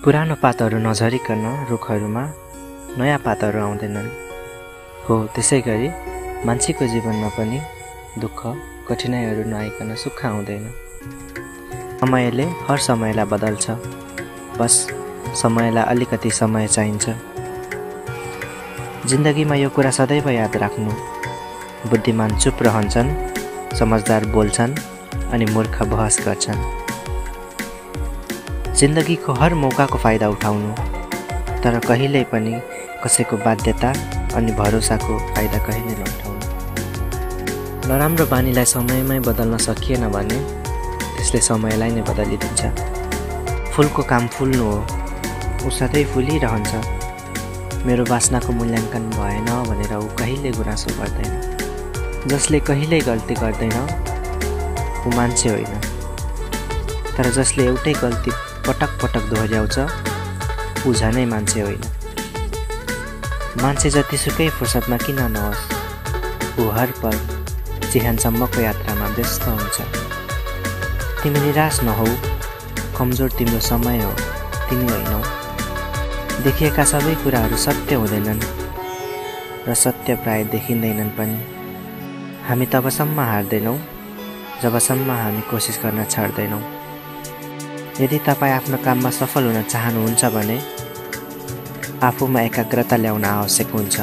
पुरानो पातहरू नझरिकन रुखहरूमा नयाँ पातहरू आउँदैनन्। हो त्यसै गरी मान्छेको जीवनमा पनि दुःख कठिनाइहरू नआइकन सुख आउँदैन। समयले हर समयलाई बदल्छ, बस समयलाई अलिकति समय चाहिन्छ। जिन्दगीमा यो कुरा सदैव याद राख्नु, बुद्धिमान चुप रहन्छन्, समझदार बोल्छन् अनि मूर्ख बहस गर्छन्। जिन्दगीको हर मौकाको फाइदा उठाउनु, तर कहिल्यै पनि कसैको बाध्यता अनि भरोसाको फाइदा कहिल्यै नउठाउनु। नराम्रो बानीलाई समयमै बदल्न सकिएन भने त्यसले समयलाई नै बदलिदिन्छ। फुलको काम फुल्नु हो, ऊ सधैँ फुलिरहन्छ। मेरो वासनाको मूल्याङ्कन भएन भनेर ऊ कहिल्यै गुनासो गर्दैन। जसले कहिल्यै गल्ती गर्दैन ऊ मान्छे होइन, तर जसले एउटै गल्ती पटक पटक दोहोऱ्याउँछ ऊ झनै मान्छे होइन। मान्छे जतिसुकै फुर्सदमा किन नहोस्, ऊ हर पल चिहानसम्मको यात्रामा व्यस्त हुन्छ। तिमी निराश नहौ, कमजोर तिम्रो समय हो, तिमी होइनौ। देखिएका सबै कुराहरू सत्य हुँदैनन् र सत्य प्राय देखिँदैनन् पनि। हामी तबसम्म हार्दैनौँ जबसम्म हामी कोसिस गर्न छाड्दैनौँ। यदि तपाईँ आफ्नो काममा सफल हुन चाहनुहुन्छ भने आफूमा एकाग्रता ल्याउन आवश्यक हुन्छ।